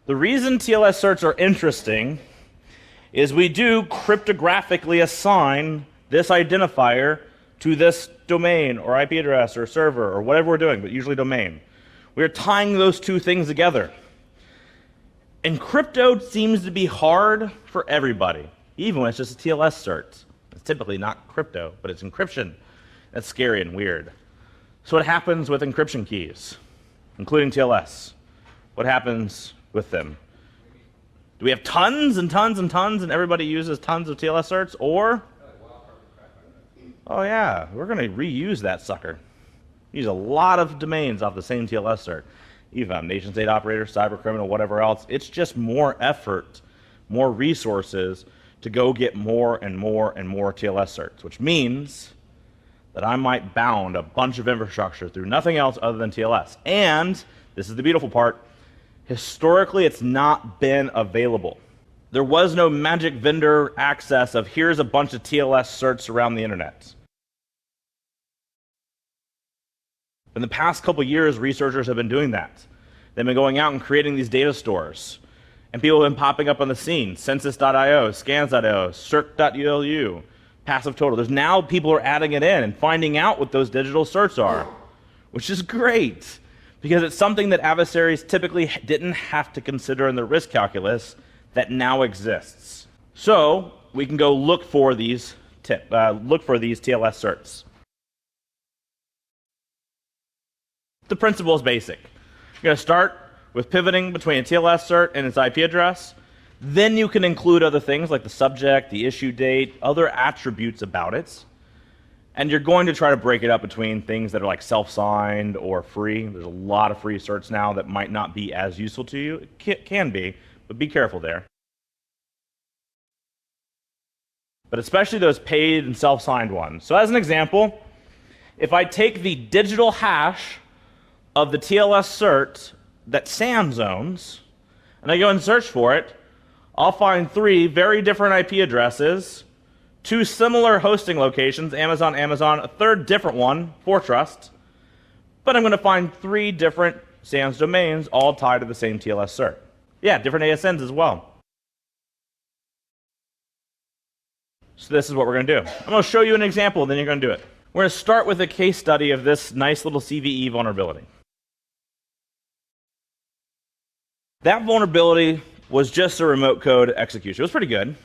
The reason TLS certs are interesting is we do cryptographically assign this identifier to this domain or IP address or server or whatever we're doing, but usually domain. We're tying those two things together. And crypto seems to be hard for everybody, even when it's just a TLS cert. It's typically not crypto, but it's encryption. That's scary and weird. So what happens with encryption keys, including TLS? What happens with them? Do we have tons and tons and tons and everybody uses tons of TLS certs? Or, oh yeah, we're going to reuse that sucker. Use a lot of domains off the same TLS cert. Even nation state operator, cyber criminal, whatever else. It's just more effort, more resources to go get more and more and more TLS certs, which means that I might bound a bunch of infrastructure through nothing else other than TLS. And this is the beautiful part. Historically, it's not been available. There was no magic vendor access of here's a bunch of TLS certs around the internet. In the past couple years, researchers have been doing that. They've been going out and creating these data stores. And people have been popping up on the scene. Census.io, scans.io, circ.ulu, passive total. There's now people are adding it in and finding out what those digital certs are, which is great. Because it's something that adversaries typically didn't have to consider in the risk calculus that now exists. So we can go look for these TLS certs. The principle is basic. You're going to start with pivoting between a TLS cert and its IP address. Then you can include other things like the subject, the issue date, other attributes about it. And you're going to try to break it up between things that are like self-signed or free. There's a lot of free certs now that might not be as useful to you. It can be, but be careful there. But especially those paid and self-signed ones. So as an example, if I take the digital hash of the TLS cert that SAMS owns, and I go and search for it, I'll find 3 very different IP addresses, 2 similar hosting locations, Amazon, Amazon, a third different one, ForTrust, but I'm going to find 3 different SAMS domains all tied to the same TLS cert. Yeah, different ASNs as well. So this is what we're going to do. I'm going to show you an example, and then you're going to do it. We're going to start with a case study of this nice little CVE vulnerability. That vulnerability was just a remote code execution. It was pretty good.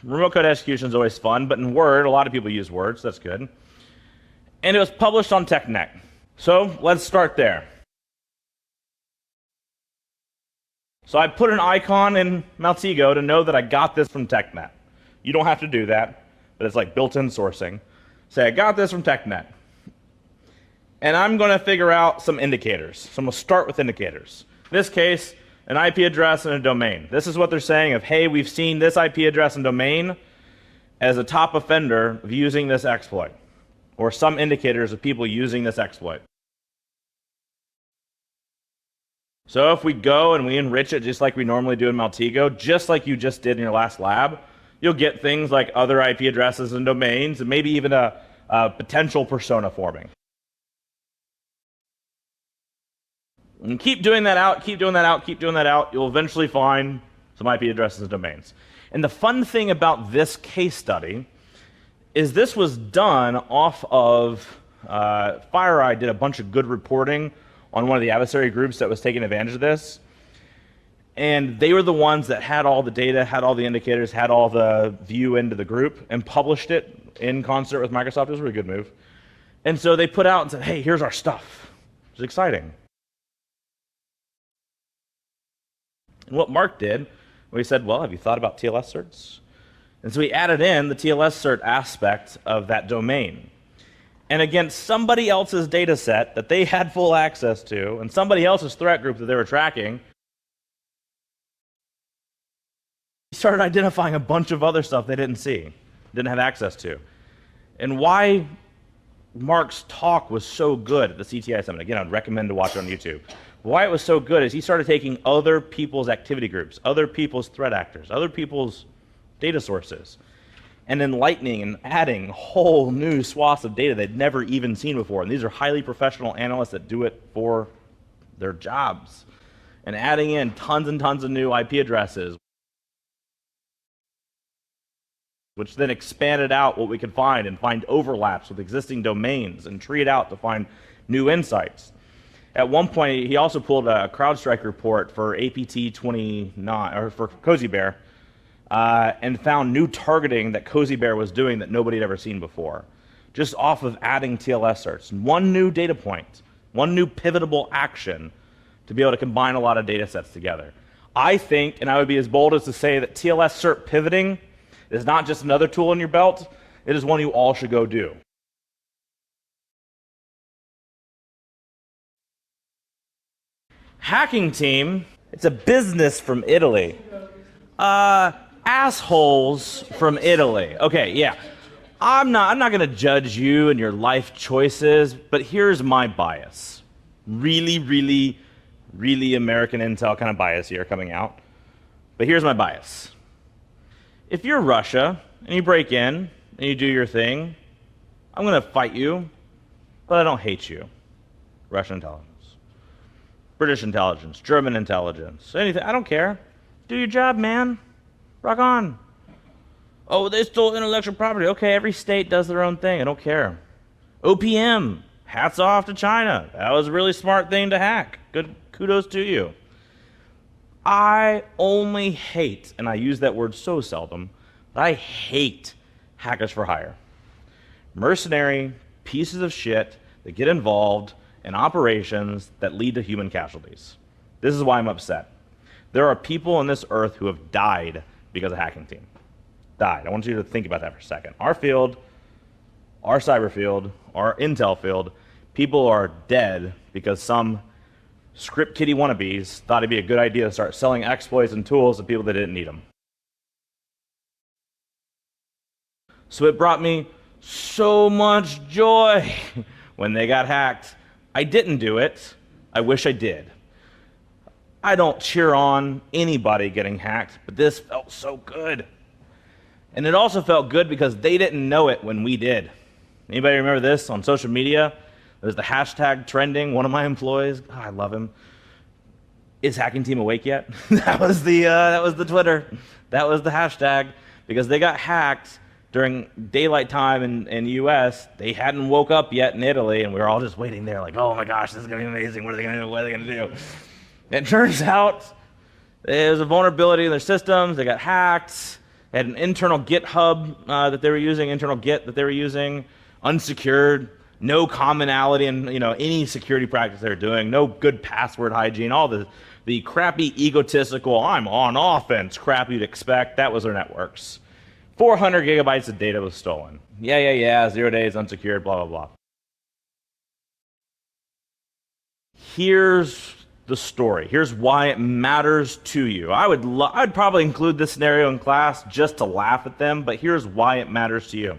Remote code execution is always fun, but in Word, a lot of people use Word, so that's good. And it was published on TechNet. So let's start there. So I put an icon in Maltego to know that I got this from TechNet. You don't have to do that, but it's like built-in sourcing. Say I got this from TechNet. And I'm going to figure out some indicators. So I'm going to start with indicators. In this case, an IP address and a domain. This is what they're saying of, hey, we've seen this IP address and domain as a top offender of using this exploit, or some indicators of people using this exploit. So if we go and we enrich it just like we normally do in Maltego, just like you just did in your last lab, you'll get things like other IP addresses and domains, and maybe even a potential persona forming. And keep doing that out, keep doing that out, keep doing that out. You'll eventually find some IP addresses and domains. And the fun thing about this case study is this was done off of FireEye did a bunch of good reporting on one of the adversary groups that was taking advantage of this. And they were the ones that had all the data, had all the indicators, had all the view into the group, and published it in concert with Microsoft. It was a really good move. And so they put out and said, hey, here's our stuff. It was exciting. And what Mark did, we said, well, have you thought about TLS certs? And so he added in the TLS cert aspect of that domain. And against somebody else's data set that they had full access to, and somebody else's threat group that they were tracking, he started identifying a bunch of other stuff they didn't see, didn't have access to. And why Mark's talk was so good at the CTI Summit, again, I'd recommend to watch it on YouTube. Why it was so good is he started taking other people's activity groups, other people's threat actors, other people's data sources, and enlightening and adding whole new swaths of data they'd never even seen before. And these are highly professional analysts that do it for their jobs. and adding in tons and tons of new IP addresses, which then expanded out what we could find and find overlaps with existing domains and tree it out to find new insights. At one point, he also pulled a CrowdStrike report for APT29, or for Cozy Bear, and found new targeting that Cozy Bear was doing that nobody had ever seen before, just off of adding TLS certs. One new data point, one new pivotable action to be able to combine a lot of data sets together. I think, and I would be as bold as to say that TLS cert pivoting is not just another tool in your belt, it is one you all should go do. Hacking team, it's a business from Italy. Assholes from Italy. Okay, yeah. I'm not gonna judge you and your life choices, but here's my bias. Really, really, really American intel kind of bias here coming out. But here's my bias. If you're Russia and you break in and you do your thing, I'm gonna fight you, but I don't hate you. Russian intelligence. British intelligence, German intelligence, anything, I don't care. Do your job, man. Rock on. Oh, they stole intellectual property. Okay, every state does their own thing. I don't care. OPM, hats off to China. That was a really smart thing to hack. Good, kudos to you. I only hate, and I use that word so seldom, but I hate hackers for hire. Mercenary pieces of shit that get involved in operations that lead to human casualties. This is why I'm upset. There are people on this earth who have died because of hacking team. Died. I want you to think about that for a second. Our field, our cyber field, our intel field, people are dead because some script kiddie wannabes thought it'd be a good idea to start selling exploits and tools to people that didn't need them. So it brought me so much joy when they got hacked. I didn't do it. I wish I did. I don't cheer on anybody getting hacked, but this felt so good. And it also felt good because they didn't know it when we did. Anybody remember this on social media? There's the hashtag trending. One of my employees, I love him. Is hacking team awake yet? that was the Twitter. That was the hashtag because they got hacked during daylight time in the US. They hadn't woke up yet in Italy, and we were all just waiting there like, oh my gosh, this is gonna be amazing. What are they gonna do? What are they gonna do? And it turns out there was a vulnerability in their systems. They got hacked. They had an internal GitHub that they were using, internal Git that they were using, unsecured, no commonality in any security practice they were doing, no good password hygiene, all the crappy egotistical, I'm on offense crap you'd expect. That was their networks. 400 gigabytes of data was stolen. Yeah, 0 days unsecured, blah, blah, blah. Here's the story. Here's why it matters to you. I'd probably include this scenario in class just to laugh at them, but here's why it matters to you.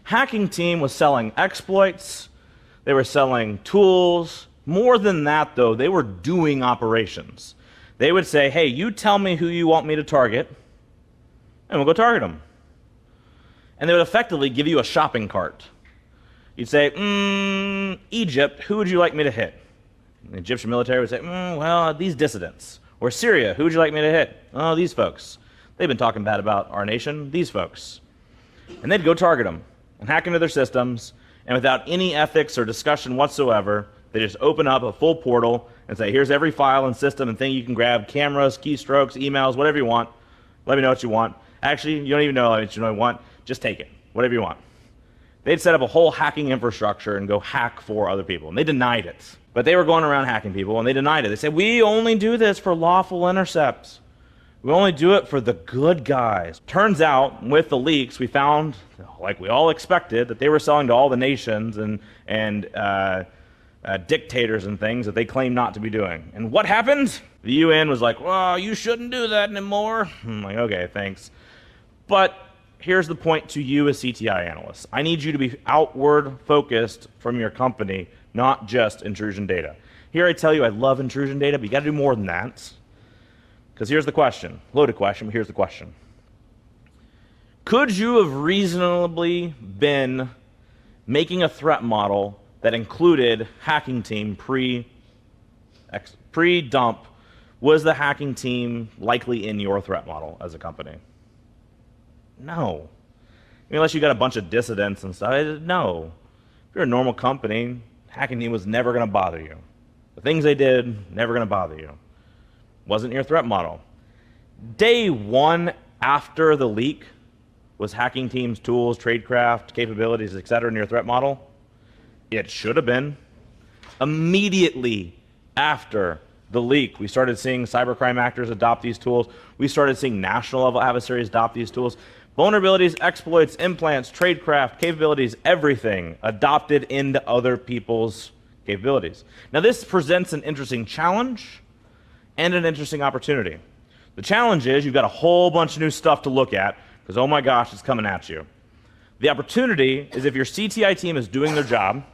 Hacking team was selling exploits. They were selling tools. More than that, though, they were doing operations. They would say, hey, you tell me who you want me to target, and we'll go target them. And they would effectively give you a shopping cart. You'd say, Egypt, who would you like me to hit? And the Egyptian military would say, well, these dissidents. Or Syria, who would you like me to hit? Oh, these folks. They've been talking bad about our nation, these folks. And they'd go target them and hack into their systems, and without any ethics or discussion whatsoever, they just open up a full portal and say, here's every file and system and thing you can grab, cameras, keystrokes, emails, whatever you want. Let me know what you want. Actually, you don't even know what you want. Just take it, whatever you want. They'd set up a whole hacking infrastructure and go hack for other people, and they denied it. But they were going around hacking people, and they denied it. They said, we only do this for lawful intercepts. We only do it for the good guys. Turns out, with the leaks, we found, like we all expected, that they were selling to all the nations and dictators and things that they claim not to be doing. And what happened? The UN was like, well, you shouldn't do that anymore. I'm like, okay, thanks. But here's the point to you as CTI analysts. I need you to be outward focused from your company, not just intrusion data. Here I tell you I love intrusion data, but you got to do more than that. Because here's the question. Loaded question, but here's the question. Could you have reasonably been making a threat model that included hacking team pre-dump Was the hacking team likely in your threat model as a company? No. Unless you got a bunch of dissidents and stuff, no. If you're a normal company, hacking team was never going to bother you. The things they did, never going to bother you. Wasn't your threat model. Day one after the leak, was hacking team's tools, tradecraft, capabilities, etc. in your threat model? It should have been. Immediately after the leak, we started seeing cybercrime actors adopt these tools. We started seeing national level adversaries adopt these tools. Vulnerabilities, exploits, implants, tradecraft, capabilities, everything adopted into other people's capabilities. Now this presents an interesting challenge and an interesting opportunity. The challenge is you've got a whole bunch of new stuff to look at because, oh my gosh, it's coming at you. The opportunity is if your CTI team is doing their job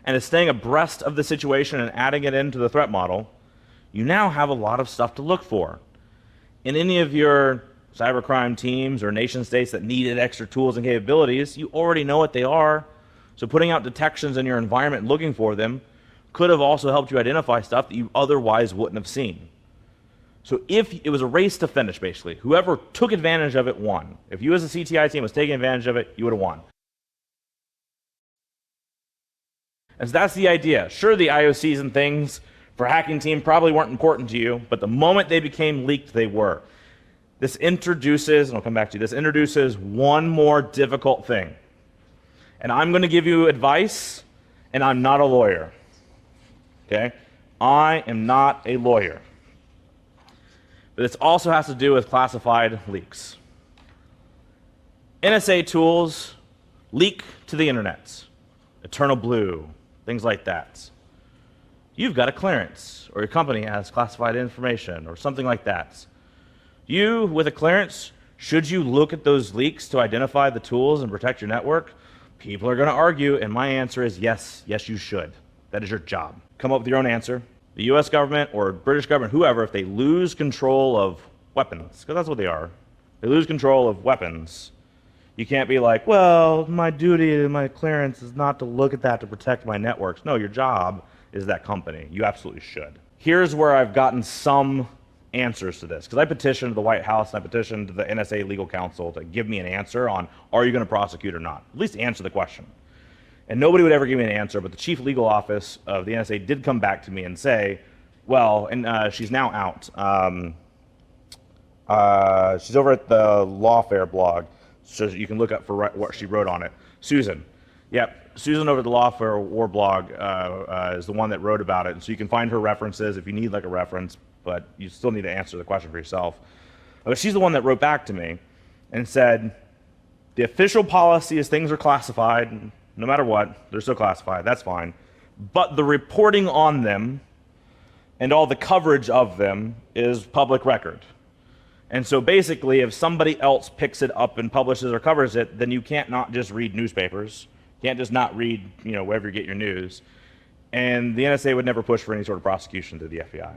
and is staying abreast of the situation and adding it into the threat model, you now have a lot of stuff to look for. In any of your cybercrime teams or nation states that needed extra tools and capabilities, you already know what they are. So putting out detections in your environment and looking for them could have also helped you identify stuff that you otherwise wouldn't have seen. So if it was a race to finish, basically, whoever took advantage of it won. If you as a CTI team was taking advantage of it, you would have won. And so that's the idea. Sure, the IOCs and things for hacking team probably weren't important to you, but the moment they became leaked, they were. This introduces, and I'll come back to you, this introduces one more difficult thing. And I'm going to give you advice, and I'm not a lawyer. Okay? I am not a lawyer. But this also has to do with classified leaks. NSA tools leak to the internet. Eternal Blue, things like that. You've got a clearance, or your company has classified information, or something like that. You, with a clearance, should you look at those leaks to identify the tools and protect your network? People are going to argue, and my answer is yes, yes you should. That is your job. Come up with your own answer. The US government or British government, whoever, if they lose control of weapons, because that's what they are, they lose control of weapons, you can't be like, well, my duty and my clearance is not to look at that to protect my networks. No, your job is that company. You absolutely should. Here's where I've gotten some answers to this, because I petitioned the White House and I petitioned the NSA legal counsel to give me an answer on, are you going to prosecute or not? At least answer the question. And nobody would ever give me an answer, but the chief legal office of the NSA did come back to me and say, well, and she's now out. She's over at the Lawfare blog, so you can look up for what she wrote on it. Susan. Yep, Susan over at the Lawfare War blog is the one that wrote about it, and so you can find her references if you need like a reference, but you still need to answer the question for yourself. But she's the one that wrote back to me and said, the official policy is things are classified, no matter what, they're still classified, that's fine. But the reporting on them and all the coverage of them is public record. And so basically, if somebody else picks it up and publishes or covers it, then you can't not just read newspapers. You can't just not read, wherever you get your news. And the NSA would never push for any sort of prosecution to the FBI.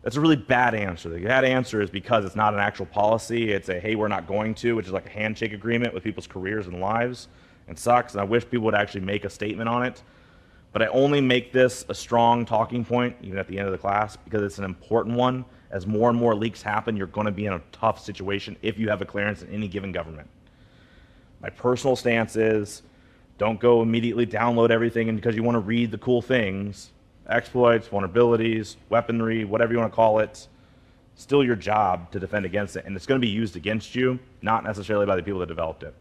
That's a really bad answer. The bad answer is because it's not an actual policy. It's a, hey, we're not going to, which is like a handshake agreement with people's careers and lives. It sucks, and I wish people would actually make a statement on it. But I only make this a strong talking point, even at the end of the class, because it's an important one. As more and more leaks happen, you're going to be in a tough situation if you have a clearance in any given government. My personal stance is, don't go immediately download everything because you want to read the cool things. Exploits, vulnerabilities, weaponry, whatever you want to call it. Still your job to defend against it, and it's going to be used against you, not necessarily by the people that developed it.